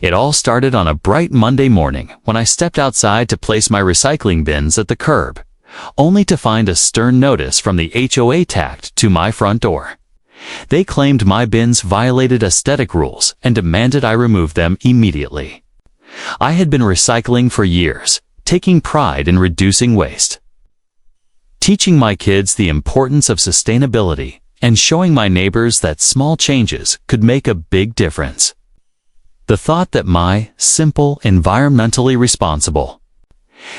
It all started on a bright Monday morning when I stepped outside to place my recycling bins at the curb, only to find a stern notice from the HOA tacked to my front door. They claimed my bins violated aesthetic rules and demanded I remove them immediately. I had been recycling for years, taking pride in reducing waste, teaching my kids the importance of sustainability, and showing my neighbors that small changes could make a big difference. The thought that my simple, environmentally responsible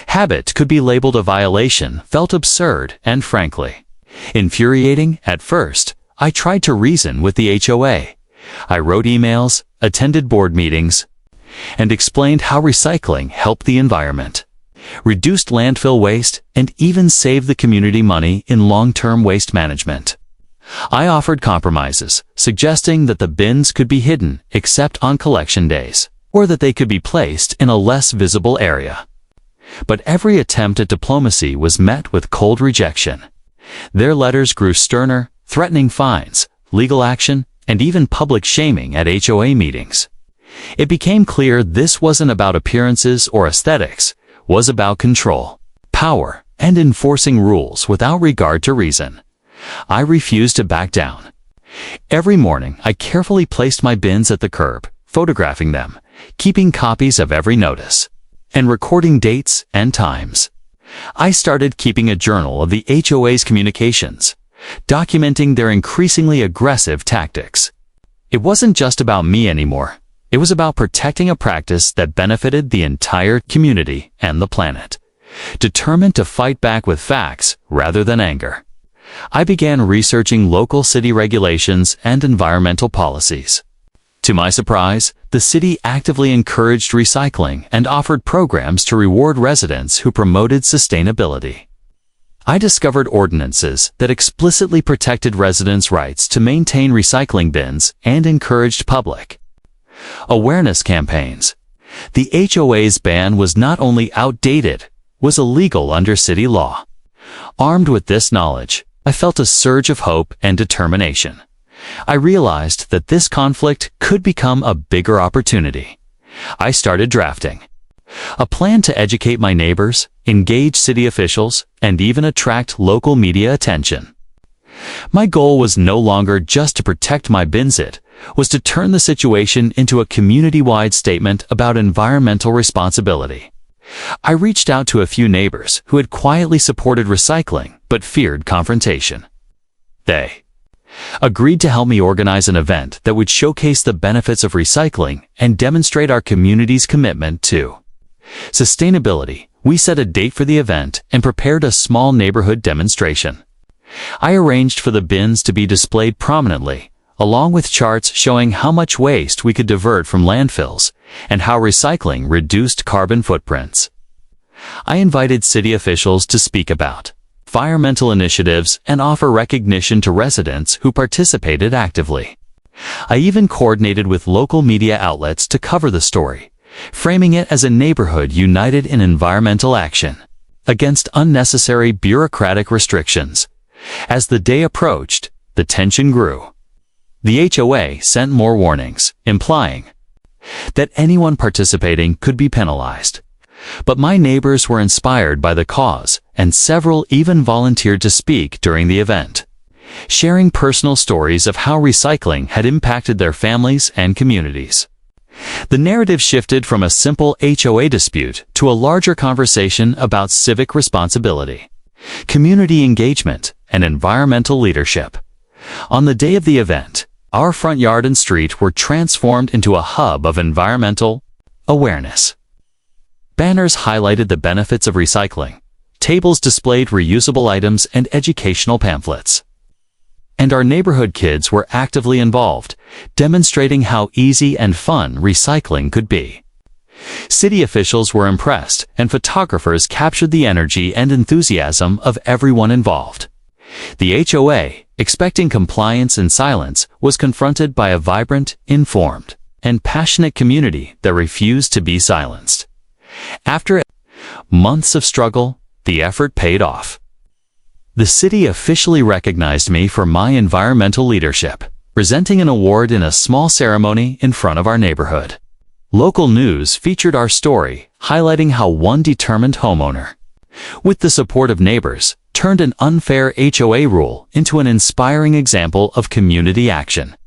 habit could be labeled a violation felt absurd and, frankly, infuriating. At first, I tried to reason with the HOA. I wrote emails, attended board meetings, and explained how recycling helped the environment, reduced landfill waste, and even saved the community money in long-term waste management. I offered compromises, suggesting that the bins could be hidden except on collection days, or that they could be placed in a less visible area. But every attempt at diplomacy was met with cold rejection. Their letters grew sterner, threatening fines, legal action, and even public shaming at HOA meetings. It became clear this wasn't about appearances or aesthetics, it was about control, power, and enforcing rules without regard to reason. I refused to back down. Every morning, I carefully placed my bins at the curb, photographing them, keeping copies of every notice, and recording dates and times. I started keeping a journal of the HOA's communications, documenting their increasingly aggressive tactics. It wasn't just about me anymore. It was about protecting a practice that benefited the entire community and the planet. Determined to fight back with facts rather than anger, I began researching local city regulations and environmental policies. To my surprise, the city actively encouraged recycling and offered programs to reward residents who promoted sustainability. I discovered ordinances that explicitly protected residents' rights to maintain recycling bins and encouraged public awareness campaigns. The HOA's ban was not only outdated, was illegal under city law. Armed with this knowledge, I felt a surge of hope and determination. I realized that this conflict could become a bigger opportunity. I started drafting a plan to educate my neighbors, engage city officials, and even attract local media attention. My goal was no longer just to protect my bins, it was to turn the situation into a community-wide statement about environmental responsibility. I reached out to a few neighbors who had quietly supported recycling but feared confrontation. They agreed to help me organize an event that would showcase the benefits of recycling and demonstrate our community's commitment to sustainability. We set a date for the event and prepared a small neighborhood demonstration. I arranged for the bins to be displayed prominently, along with charts showing how much waste we could divert from landfills and how recycling reduced carbon footprints. I invited city officials to speak about environmental initiatives and offer recognition to residents who participated actively. I even coordinated with local media outlets to cover the story, framing it as a neighborhood united in environmental action against unnecessary bureaucratic restrictions. As the day approached, the tension grew. The HOA sent more warnings, implying that anyone participating could be penalized. But my neighbors were inspired by the cause, and several even volunteered to speak during the event, sharing personal stories of how recycling had impacted their families and communities. The narrative shifted from a simple HOA dispute to a larger conversation about civic responsibility, community engagement, and environmental leadership. On the day of the event, our front yard and street were transformed into a hub of environmental awareness. Banners highlighted the benefits of recycling, tables displayed reusable items and educational pamphlets. And our neighborhood kids were actively involved, demonstrating how easy and fun recycling could be. City officials were impressed, and photographers captured the energy and enthusiasm of everyone involved. The HOA, expecting compliance and silence, was confronted by a vibrant, informed, and passionate community that refused to be silenced. After months of struggle, the effort paid off. The city officially recognized me for my environmental leadership, presenting an award in a small ceremony in front of our neighborhood. Local news featured our story, highlighting how one determined homeowner, with the support of neighbors, turned an unfair HOA rule into an inspiring example of community action.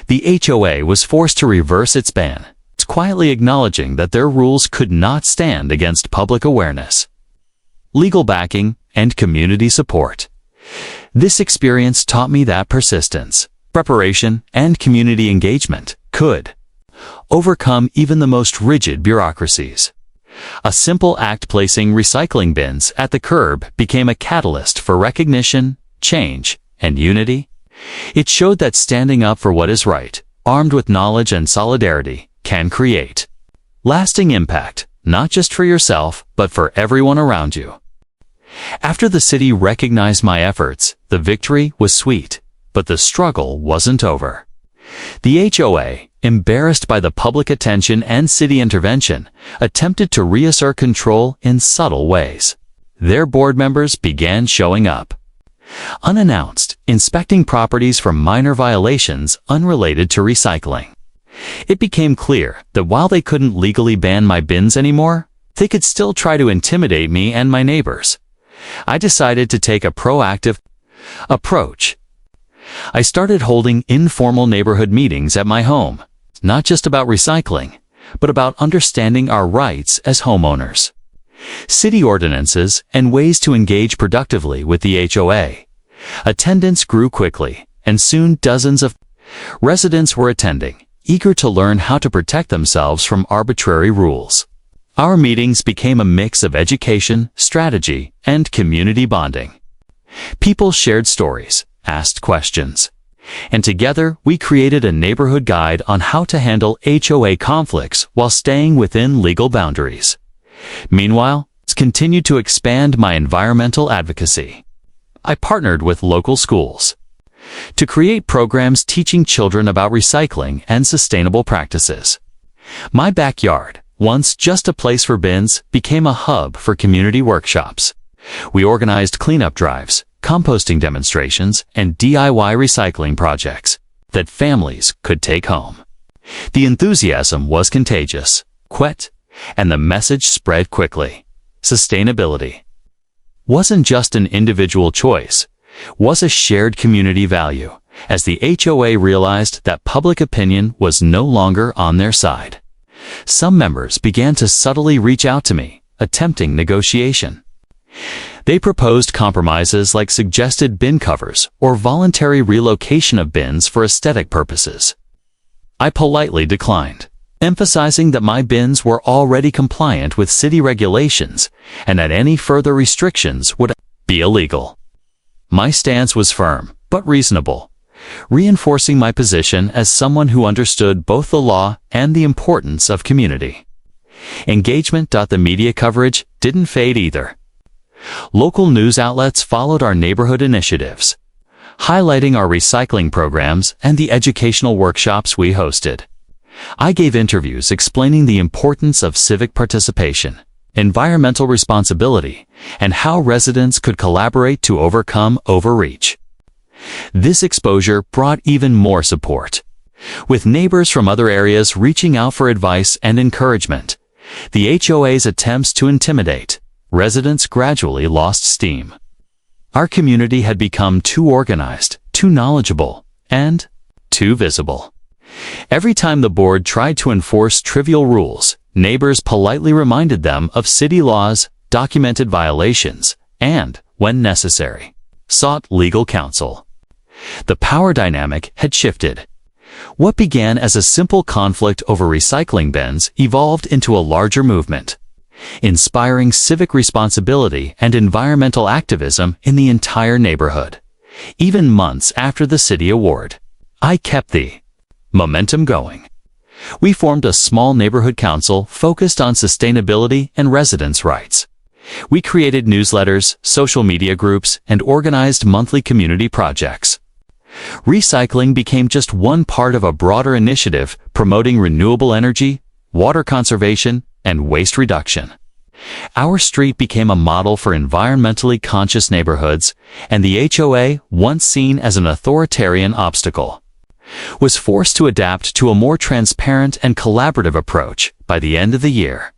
The HOA was forced to reverse its ban, quietly acknowledging that their rules could not stand against public awareness, legal backing, and community support. This experience taught me that persistence, preparation, and community engagement could overcome even the most rigid bureaucracies. A simple act placing recycling bins at the curb became a catalyst for recognition, change, and unity. It showed that standing up for what is right, armed with knowledge and solidarity, can create lasting impact, not just for yourself, but for everyone around you. After the city recognized my efforts, the victory was sweet, but the struggle wasn't over. The HOA, embarrassed by the public attention and city intervention, attempted to reassert control in subtle ways. Their board members began showing up, unannounced, inspecting properties for minor violations unrelated to recycling. It became clear that while they couldn't legally ban my bins anymore, they could still try to intimidate me and my neighbors. I decided to take a proactive approach. I started holding informal neighborhood meetings at my home, not just about recycling, but about understanding our rights as homeowners, city ordinances, and ways to engage productively with the HOA. Attendance grew quickly, and soon dozens of residents were attending, eager to learn how to protect themselves from arbitrary rules. Our meetings became a mix of education, strategy, and community bonding. People shared stories, asked questions, and together we created a neighborhood guide on how to handle HOA conflicts while staying within legal boundaries. Meanwhile, I continued to expand my environmental advocacy. I partnered with local schools to create programs teaching children about recycling and sustainable practices. My backyard, once just a place for bins, became a hub for community workshops. We organized cleanup drives, composting demonstrations, and DIY recycling projects that families could take home. The enthusiasm was contagious, and the message spread quickly. Sustainability wasn't just an individual choice, was a shared community value, as the HOA realized that public opinion was no longer on their side. Some members began to subtly reach out to me, attempting negotiation. They proposed compromises like suggested bin covers or voluntary relocation of bins for aesthetic purposes. I politely declined, emphasizing that my bins were already compliant with city regulations and that any further restrictions would be illegal. My stance was firm, but reasonable, reinforcing my position as someone who understood both the law and the importance of community. Engagement. The media coverage didn't fade either. Local news outlets followed our neighborhood initiatives, highlighting our recycling programs and the educational workshops we hosted. I gave interviews explaining the importance of civic participation, environmental responsibility, and how residents could collaborate to overcome overreach. This exposure brought even more support, with neighbors from other areas reaching out for advice and encouragement. The HOA's attempts to intimidate residents gradually lost steam. Our community had become too organized, too knowledgeable, and too visible. Every time the board tried to enforce trivial rules, neighbors politely reminded them of city laws, documented violations, and, when necessary, sought legal counsel. The power dynamic had shifted. What began as a simple conflict over recycling bins evolved into a larger movement, inspiring civic responsibility and environmental activism in the entire neighborhood. Even months after the city award, I kept the momentum going. We formed a small neighborhood council focused on sustainability and residents' rights. We created newsletters, social media groups, and organized monthly community projects. Recycling became just one part of a broader initiative promoting renewable energy, water conservation, and waste reduction. Our street became a model for environmentally conscious neighborhoods, and the HOA, once seen as an authoritarian obstacle, was forced to adapt to a more transparent and collaborative approach by the end of the year.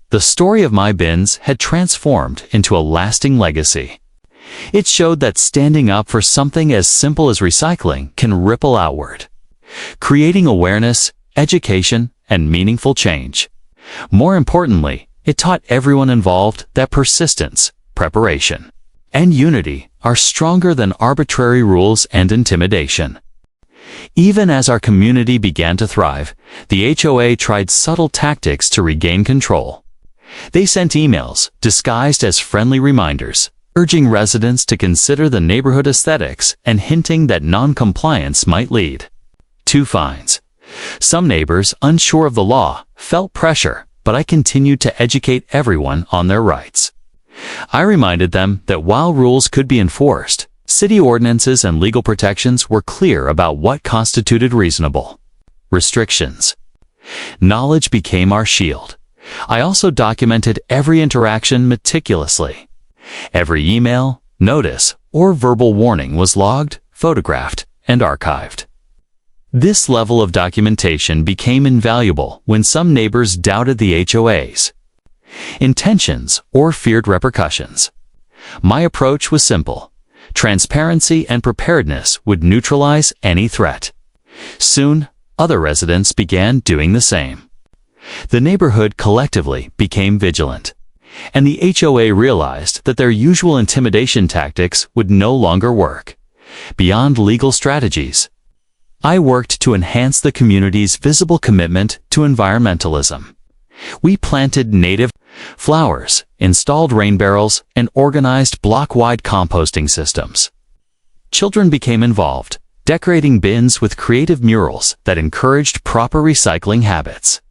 The story of my bins had transformed into a lasting legacy. It showed that standing up for something as simple as recycling can ripple outward, creating awareness, education, and meaningful change. More importantly, it taught everyone involved that persistence, preparation, and unity are stronger than arbitrary rules and intimidation. Even as our community began to thrive, the HOA tried subtle tactics to regain control. They sent emails, disguised as friendly reminders, urging residents to consider the neighborhood aesthetics and hinting that non-compliance might lead to fines. Some neighbors, unsure of the law, felt pressure, but I continued to educate everyone on their rights. I reminded them that while rules could be enforced, city ordinances and legal protections were clear about what constituted reasonable restrictions. Knowledge became our shield. I also documented every interaction meticulously. Every email, notice, or verbal warning was logged, photographed, and archived. This level of documentation became invaluable when some neighbors doubted the HOA's intentions or feared repercussions. My approach was simple. Transparency and preparedness would neutralize any threat. Soon, other residents began doing the same. The neighborhood collectively became vigilant, and the HOA realized that their usual intimidation tactics would no longer work. Beyond legal strategies, I worked to enhance the community's visible commitment to environmentalism. We planted native flowers, installed rain barrels, and organized block-wide composting systems. Children became involved, decorating bins with creative murals that encouraged proper recycling habits.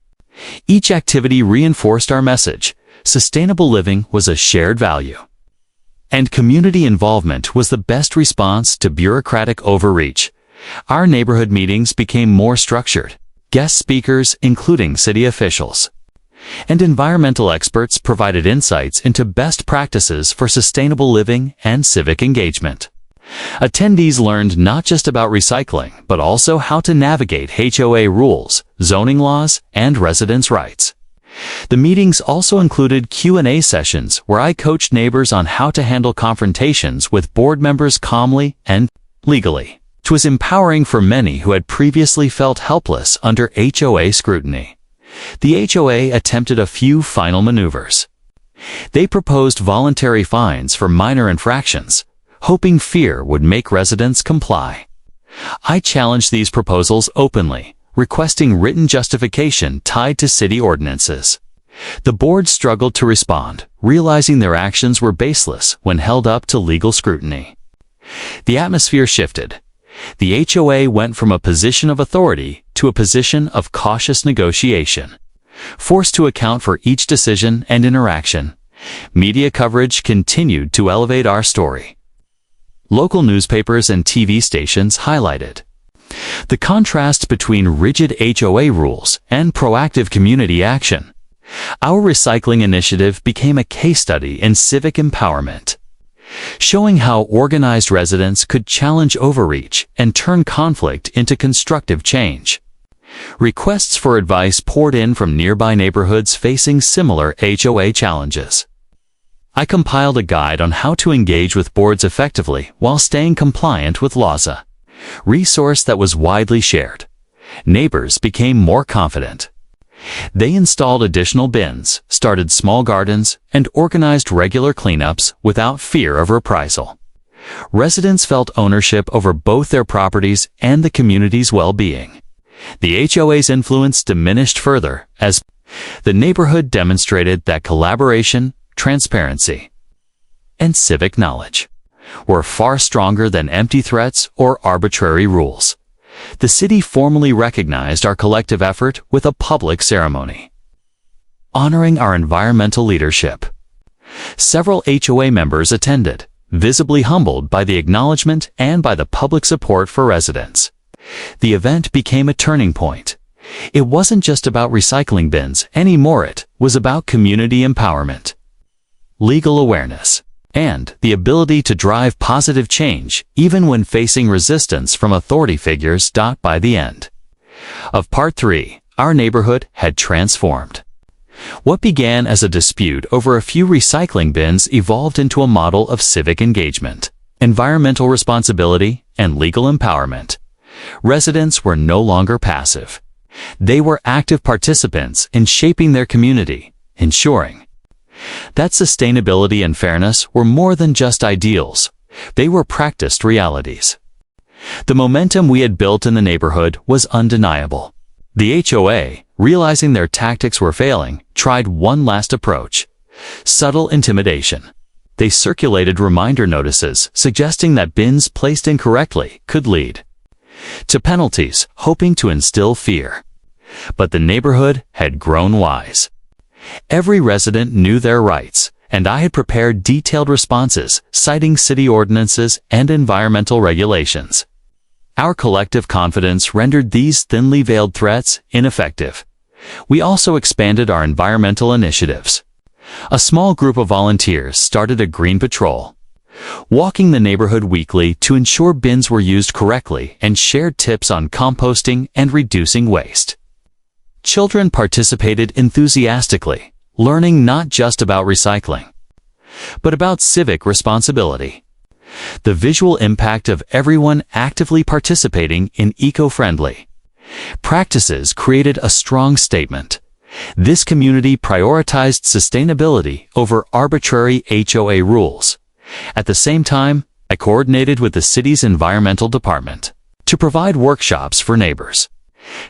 Each activity reinforced our message: sustainable living was a shared value. And community involvement was the best response to bureaucratic overreach. Our neighborhood meetings became more structured. Guest speakers, including city officials and environmental experts, provided insights into best practices for sustainable living and civic engagement. Attendees learned not just about recycling, but also how to navigate HOA rules, zoning laws, and residents' rights. The meetings also included Q&A sessions where I coached neighbors on how to handle confrontations with board members calmly and legally. It was empowering for many who had previously felt helpless under HOA scrutiny. The HOA attempted a few final maneuvers. They proposed voluntary fines for minor infractions, hoping fear would make residents comply. I challenged these proposals openly, requesting written justification tied to city ordinances. The board struggled to respond, realizing their actions were baseless when held up to legal scrutiny. The atmosphere shifted. The HOA went from a position of authority to a position of cautious negotiation. Forced to account for each decision and interaction, media coverage continued to elevate our story. Local newspapers and TV stations highlighted the contrast between rigid HOA rules and proactive community action. Our recycling initiative became a case study in civic empowerment, showing how organized residents could challenge overreach and turn conflict into constructive change. Requests for advice poured in from nearby neighborhoods facing similar HOA challenges. I compiled a guide on how to engage with boards effectively while staying compliant with laws, a resource that was widely shared. Neighbors became more confident. They installed additional bins, started small gardens, and organized regular cleanups without fear of reprisal. Residents felt ownership over both their properties and the community's well-being. The HOA's influence diminished further as the neighborhood demonstrated that collaboration, transparency, and civic knowledge were far stronger than empty threats or arbitrary rules. The city formally recognized our collective effort with a public ceremony, honoring our environmental leadership. Several HOA members attended, visibly humbled by the acknowledgement and by the public support for residents. The event became a turning point. It wasn't just about recycling bins anymore, it was about community empowerment, legal awareness, and the ability to drive positive change even when facing resistance from authority figures. By the end of Part 3, our neighborhood had transformed. What began as a dispute over a few recycling bins evolved into a model of civic engagement, environmental responsibility, and legal empowerment. Residents were no longer passive. They were active participants in shaping their community, ensuring that sustainability and fairness were more than just ideals. They were practiced realities. The momentum we had built in the neighborhood was undeniable. The HOA, realizing their tactics were failing, tried one last approach: subtle intimidation. They circulated reminder notices suggesting that bins placed incorrectly could lead to penalties, hoping to instill fear. But the neighborhood had grown wise. Every resident knew their rights, and I had prepared detailed responses citing city ordinances and environmental regulations. Our collective confidence rendered these thinly veiled threats ineffective. We also expanded our environmental initiatives. A small group of volunteers started a green patrol, walking the neighborhood weekly to ensure bins were used correctly and shared tips on composting and reducing waste. Children participated enthusiastically, learning not just about recycling, but about civic responsibility. The visual impact of everyone actively participating in eco-friendly practices created a strong statement. This community prioritized sustainability over arbitrary HOA rules. At the same time, I coordinated with the city's environmental department to provide workshops for neighbors.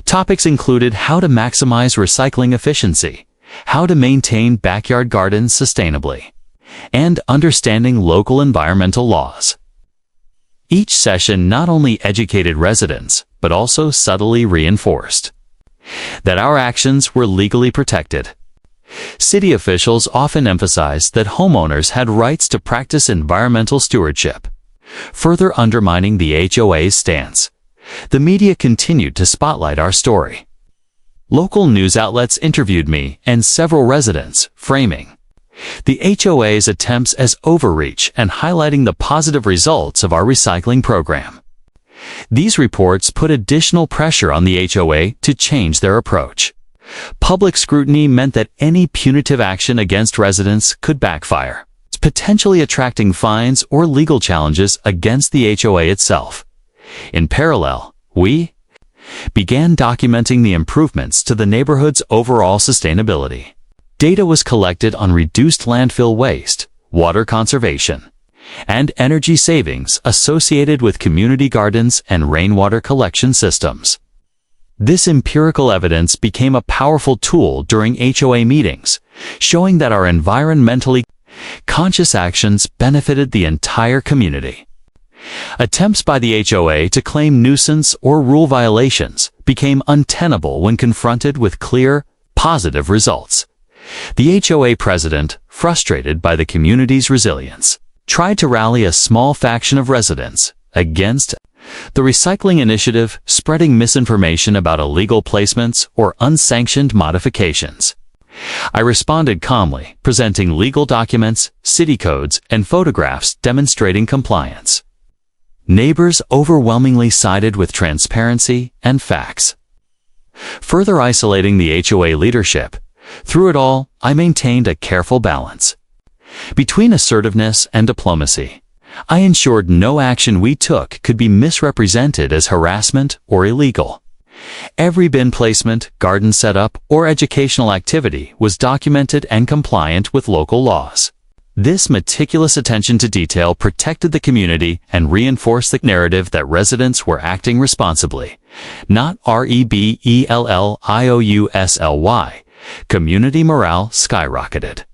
Topics included how to maximize recycling efficiency, how to maintain backyard gardens sustainably, and understanding local environmental laws. Each session not only educated residents, but also subtly reinforced that our actions were legally protected. City officials often emphasized that homeowners had rights to practice environmental stewardship, further undermining the HOA's stance. The media continued to spotlight our story. Local news outlets interviewed me and several residents, framing the HOA's attempts as overreach and highlighting the positive results of our recycling program. These reports put additional pressure on the HOA to change their approach. Public scrutiny meant that any punitive action against residents could backfire, potentially attracting fines or legal challenges against the HOA itself. In parallel, we began documenting the improvements to the neighborhood's overall sustainability. Data was collected on reduced landfill waste, water conservation, and energy savings associated with community gardens and rainwater collection systems. This empirical evidence became a powerful tool during HOA meetings, showing that our environmentally conscious actions benefited the entire community. Attempts by the HOA to claim nuisance or rule violations became untenable when confronted with clear, positive results. The HOA president, frustrated by the community's resilience, tried to rally a small faction of residents against the recycling initiative, spreading misinformation about illegal placements or unsanctioned modifications. I responded calmly, presenting legal documents, city codes, and photographs demonstrating compliance. Neighbors overwhelmingly sided with transparency and facts, further isolating the HOA leadership. Through it all, I maintained a careful balance between assertiveness and diplomacy. I ensured no action we took could be misrepresented as harassment or illegal. Every bin placement, garden setup, or educational activity was documented and compliant with local laws. This meticulous attention to detail protected the community and reinforced the narrative that residents were acting responsibly, not rebellionsly. Community morale skyrocketed.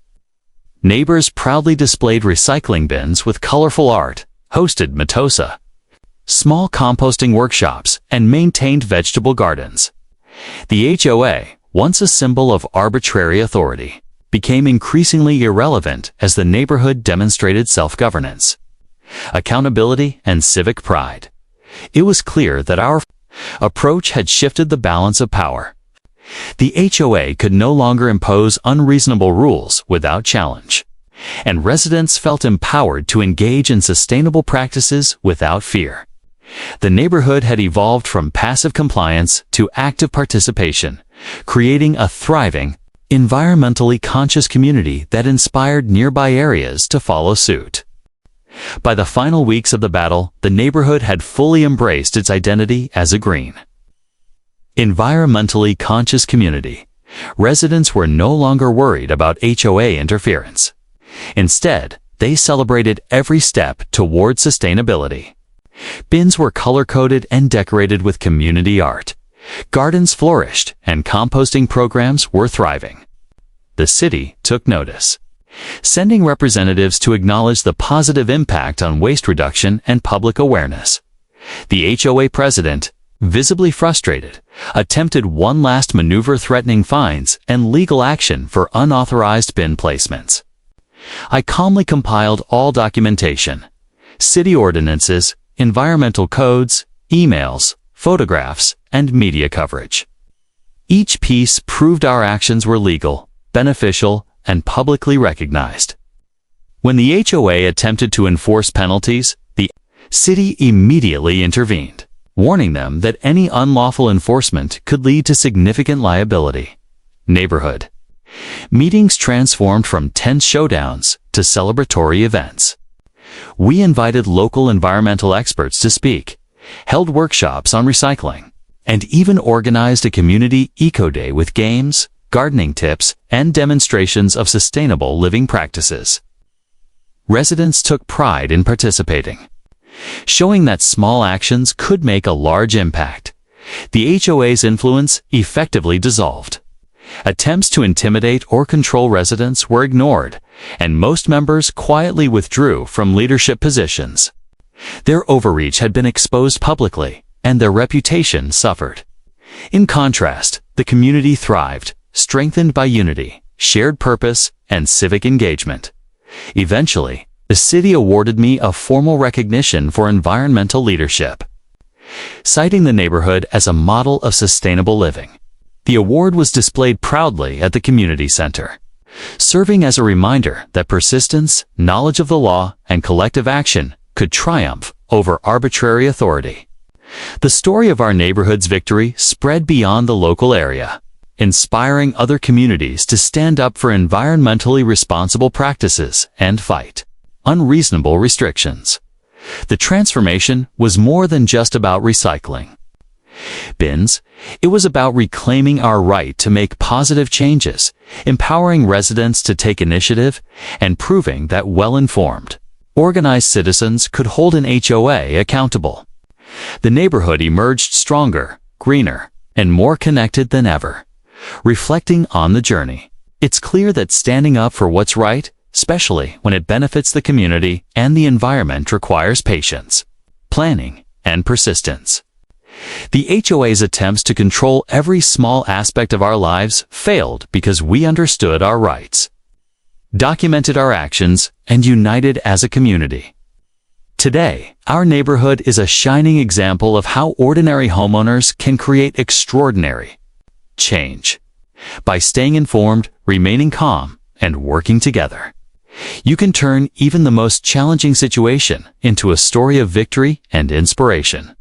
Neighbors proudly displayed recycling bins with colorful art, hosted matosa, small composting workshops, and maintained vegetable gardens. The HOA, once a symbol of arbitrary authority, became increasingly irrelevant as the neighborhood demonstrated self-governance, accountability, and civic pride. It was clear that our approach had shifted the balance of power. The HOA could no longer impose unreasonable rules without challenge. and residents felt empowered to engage in sustainable practices without fear. The neighborhood had evolved from passive compliance to active participation, creating a thriving, environmentally conscious community that inspired nearby areas to follow suit. By the final weeks of the battle, the neighborhood had fully embraced its identity as a green, environmentally conscious community. Residents were no longer worried about HOA interference. Instead, they celebrated every step toward sustainability. Bins were color-coded and decorated with community art. Gardens flourished, and composting programs were thriving. The city took notice, sending representatives to acknowledge the positive impact on waste reduction and public awareness. The HOA president, visibly frustrated, attempted one last maneuver threatening fines and legal action for unauthorized bin placements. I calmly compiled all documentation: city ordinances, environmental codes, emails, photographs, and media coverage. Each piece proved our actions were legal, beneficial, and publicly recognized. When the HOA attempted to enforce penalties, the city immediately intervened, warning them that any unlawful enforcement could lead to significant liability. Neighborhood meetings transformed from tense showdowns to celebratory events. We invited local environmental experts to speak, held workshops on recycling, and even organized a community eco-day with games, gardening tips, and demonstrations of sustainable living practices. Residents took pride in participating, showing that small actions could make a large impact. The HOA's influence effectively dissolved. Attempts to intimidate or control residents were ignored, and most members quietly withdrew from leadership positions. Their overreach had been exposed publicly, and their reputation suffered. In contrast, the community thrived, strengthened by unity, shared purpose, and civic engagement. Eventually, the city awarded me a formal recognition for environmental leadership, citing the neighborhood as a model of sustainable living. The award was displayed proudly at the community center, serving as a reminder that persistence, knowledge of the law, and collective action could triumph over arbitrary authority. The story of our neighborhood's victory spread beyond the local area, inspiring other communities to stand up for environmentally responsible practices and fight unreasonable restrictions. The transformation was more than just about recycling bins. It was about reclaiming our right to make positive changes, empowering residents to take initiative, and proving that well-informed, organized citizens could hold an HOA accountable. The neighborhood emerged stronger, greener, and more connected than ever. Reflecting on the journey, it's clear that standing up for what's right, especially when it benefits the community and the environment, requires patience, planning, and persistence. The HOA's attempts to control every small aspect of our lives failed because we understood our rights, documented our actions, and united as a community. Today, our neighborhood is a shining example of how ordinary homeowners can create extraordinary change. By staying informed, remaining calm, and working together, you can turn even the most challenging situation into a story of victory and inspiration.